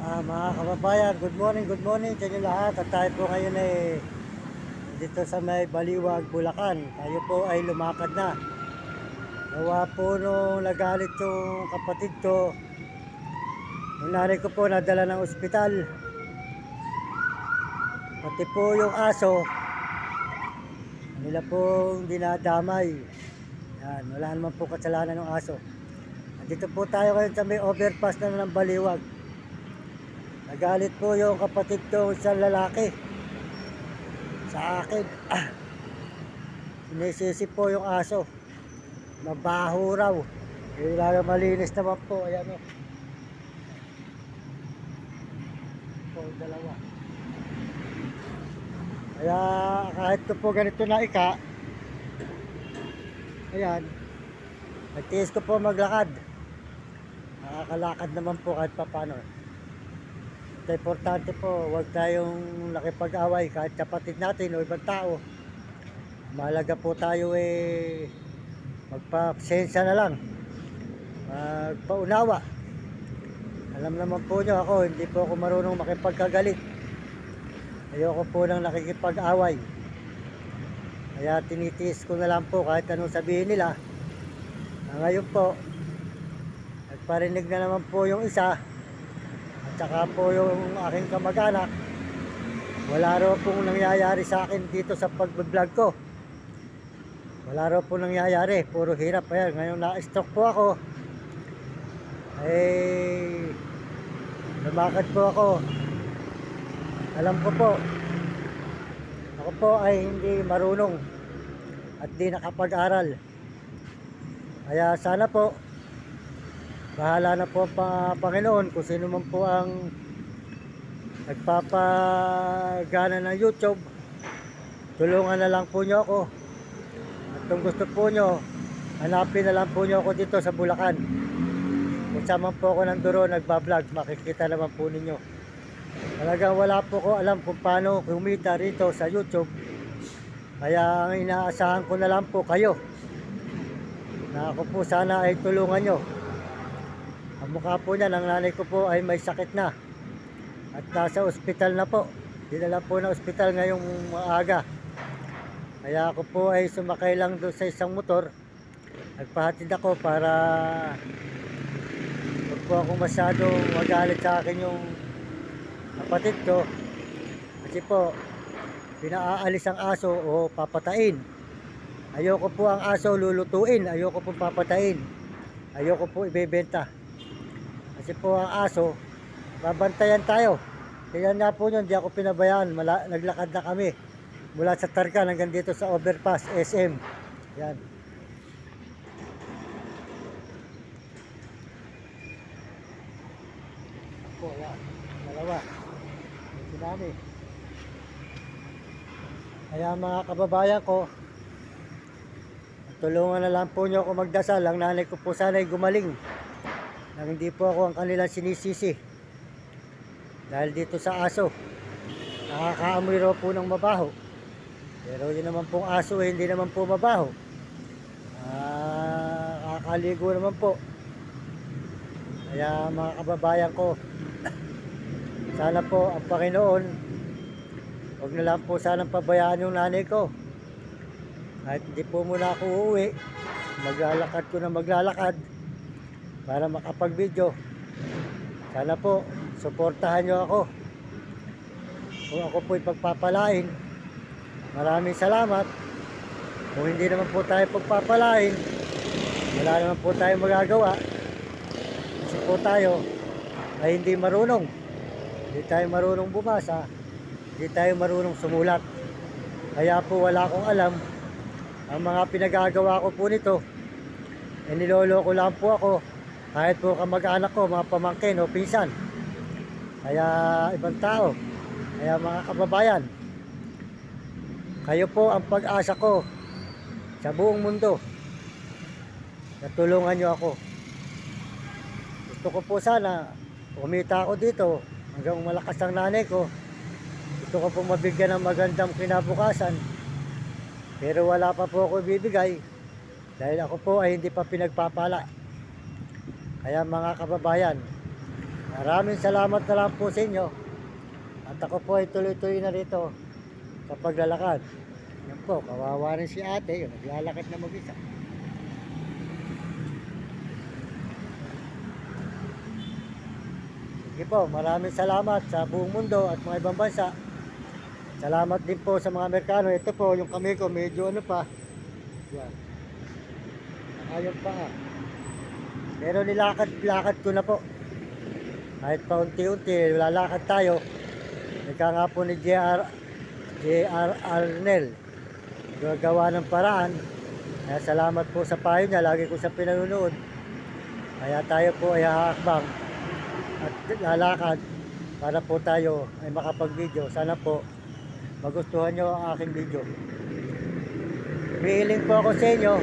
Mga kababayan, good morning sa inyo lahat. At tayo po ngayon ay dito sa may Baliwag, Bulacan. Tayo po ay lumakad na. Gawa po nung nagalit yung kapatid ko. Yung nanay ko po nadala ng ospital. Pati po yung aso, nila pong dinadamay. Yan, wala naman po kasalanan ng aso. Dito po tayo ngayon sa may overpass na ng Baliwag. Nagalit po yung kapatid ko isang lalaki sa akin. Sinisisi po yung aso. Mabaho raw. Kailangan malinis naman po. Ayan o. Po, dalawa. Kaya kahit ko po ganito na ayan, nagtiis ko po maglakad. Nakakalakad naman po kahit papano. Ito importante po, huwag tayong nakipag-away kahit kapatid natin o ibang tao. Mahalaga po tayo magpa-pasensya na lang, magpaunawa. Alam naman po nyo ako, hindi po ako marunong makipagkagalit. Ayoko po nang nakikipag-away. Kaya tinitiis ko na lang po kahit anong sabihin nila. Ngayon po, nagparinig na naman po yung isa. At saka po yung aking kamag-anak, wala raw pong nangyayari sa akin dito sa pag-vlog ko. Wala raw pong nangyayari, puro hirap. Ayan, ngayon na-stroke po ako. Lumakad po ako. Alam ko po, ako po ay hindi marunong at di nakapag-aral. Kaya sana po, bahala na po ang Panginoon kung sino man po ang nagpapagana ng YouTube. Tulungan na lang po nyo ako. At kung gusto po nyo, hanapin na lang po nyo ako dito sa Bulacan. Kung saan man po ako nanduro nagbablog, makikita naman po ninyo. Talagang wala po ko alam kung paano kumita rito sa YouTube. Kaya ang inaasahan ko na lang po kayo, na ako po sana ay tulungan nyo. Ang mukha po niya ng nanay ko po ay may sakit na at nasa ospital na po. Dinala po na ospital ngayong maaga. Kaya ako po ay sumakay lang doon sa isang motor. Nagpahatid ako para huwag po akong masyadong magalit sa akin yung kapatid ko. Kasi po, pinaalis ang aso o papatain. Ayoko po ang aso lulutuin. Ayoko po papatain. Ayoko po ibebenta. Kasi po ang aso, babantayan tayo. Kaya nga po yun, hindi ako pinabayaan. Naglakad na kami mula sa Targa hanggang dito sa overpass, SM. Yan. Po, yan. Dalawa. Sinami. Kaya mga kababayan ko, tulungan na lang po nyo ako magdasal. Ang nanay ko po sana'y gumaling. Nang hindi po ako ang kanilang sinisisi dahil dito sa aso. Nakakaamoy raw po ng mabaho, pero yun naman pong aso hindi naman po mabaho. Kakaligo naman po. Kaya mga kababayan ko, sana po ang Panginoon, huwag na lang po sanang pabayaan yung nanay ko. Kahit hindi po muna ako uuwi, maglalakad ko na maglalakad para makapag-video. Sana po, suportahan nyo ako. Kung ako po ipagpapalain, maraming salamat. Kung hindi naman po tayo pagpapalain, wala naman po tayo magagawa. Kasi po tayo ay hindi marunong. Hindi tayo marunong bumasa. Hindi tayo marunong sumulat. Kaya po wala akong alam. Ang mga pinagagawa ko po nito, niloloko lang po ako. Kahit po kamag-anak ko, mga pamangkin o pinsan. Kaya ibang tao. Kaya mga kababayan, kayo po ang pag-asa ko sa buong mundo. Natulungan nyo ako. Gusto ko po sana, kumita ako dito hanggang malakas ang nanay ko. Gusto ko po mabigyan ng magandang kinabukasan. Pero wala pa po ako ibibigay dahil ako po ay hindi pa pinagpapala. Kaya mga kababayan, Maraming salamat na lang po sa inyo. At ako po ay tuloy-tuloy na rito sa paglalakad. Yan po, kawawa rin si ate, yun, naglalakad na mag-isa. Sige po, maraming salamat sa buong mundo at mga ibang bansa. Salamat din po sa mga Amerikano. Ito po, yung kami ko, medyo ano pa. Yan. Ayun pa. Pero nilakad-lakad ko na po. Kahit pa unti-unti, lalakad tayo. Ika nga po ni J.R. Arnel. Gagawa ng paraan. Kaya salamat po sa payo niya. Lagi ko sa pinanonood. Kaya tayo po ay haakbang at lalakad para po tayo ay makapag-video. Sana po magustuhan nyo ang aking video. Hihiling po ako sa inyo.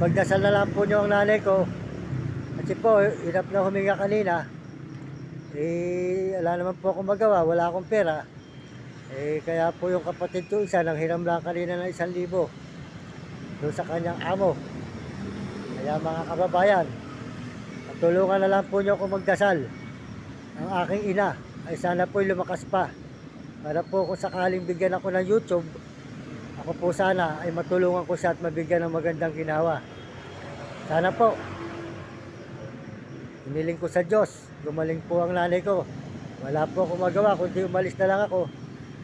Ipagdasal na lang po nyo ang nanay ko. Kasi po, hirap na huminga kanina. Wala naman po akong magawa. Wala akong pera. Kaya po yung kapatid ko isa, nang hiram lang kanina ng 1,000 doon sa kanyang amo. Kaya mga kababayan, tulungan na lang po nyo ako magdasal. Ang aking ina ay sana po lumakas pa. Para po kung sakaling bigyan ako ng YouTube, ako po sana ay matulungan ko siya at mabigyan ng magandang ginawa. Sana po. Hiniling ko sa Diyos, gumaling po ang nanay ko. Wala po akong magawa, kundi umalis na lang ako.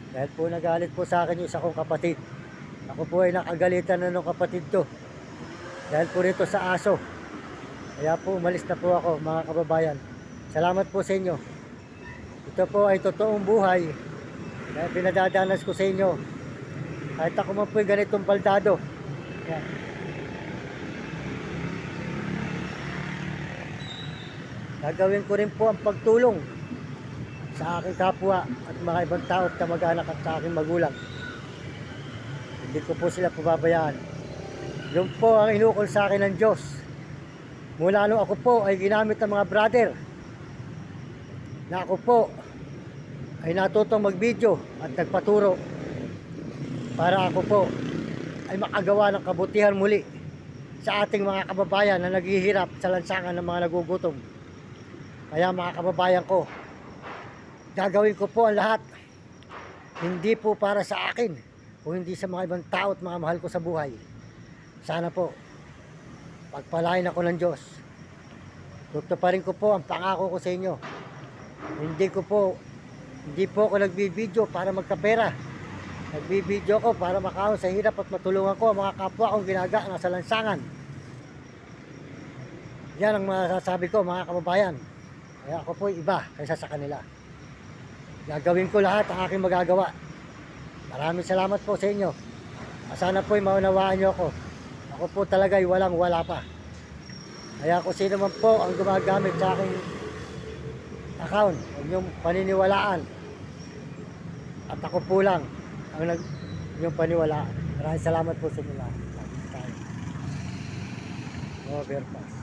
Dahil po nagalit po sa akin yung isa kong kapatid. Ako po ay nakagalitan na ng kapatid to. Dahil po rito sa aso. Kaya po umalis na po ako mga kababayan. Salamat po sa inyo. Ito po ay totoong buhay. Kaya pinadadanas ko sa inyo. Kahit ako man po ay ganitong baldado. Yan. Gagawin ko rin po ang pagtulong sa aking kapwa at mga ibang tao at kamag-anak at sa aking magulang. Hindi ko po sila pababayaan. Yun po ang inukol sa akin ng Diyos. Mula nung ako po ay ginamit ng mga brother na ako po ay natutong mag-video at nagpaturo para ako po ay makagawa ng kabutihan muli sa ating mga kababayan na naghihirap sa lansangan ng mga nagugutom. Kaya mga kababayan ko, gagawin ko po ang lahat. Hindi po para sa akin, kung hindi sa mga ibang tao at mga mahal ko sa buhay. Sana po pagpalain ako ng Diyos. Tutuparin ko po ang pangako ko sa inyo. Hindi po ako nagbibideo para magkapera. Nagbibideo ko para makaon sa hirap at matulungan ko ang mga kapwa kong ginaga na sa lansangan. Yan ang masasabi ko mga kababayan. Kaya ako po iba kaysa sa kanila. Gagawin ko lahat ang aking magagawa. Maraming salamat po sa inyo. Sana po maunawaan nyo ako. Ako po talaga ay walang-wala pa. Kaya kung sino man po ang gumagamit sa aking account, huwag niyong paniniwalaan. At ako po lang ang inyong paniwalaan. Maraming salamat po sa inyo lahat. Overpass.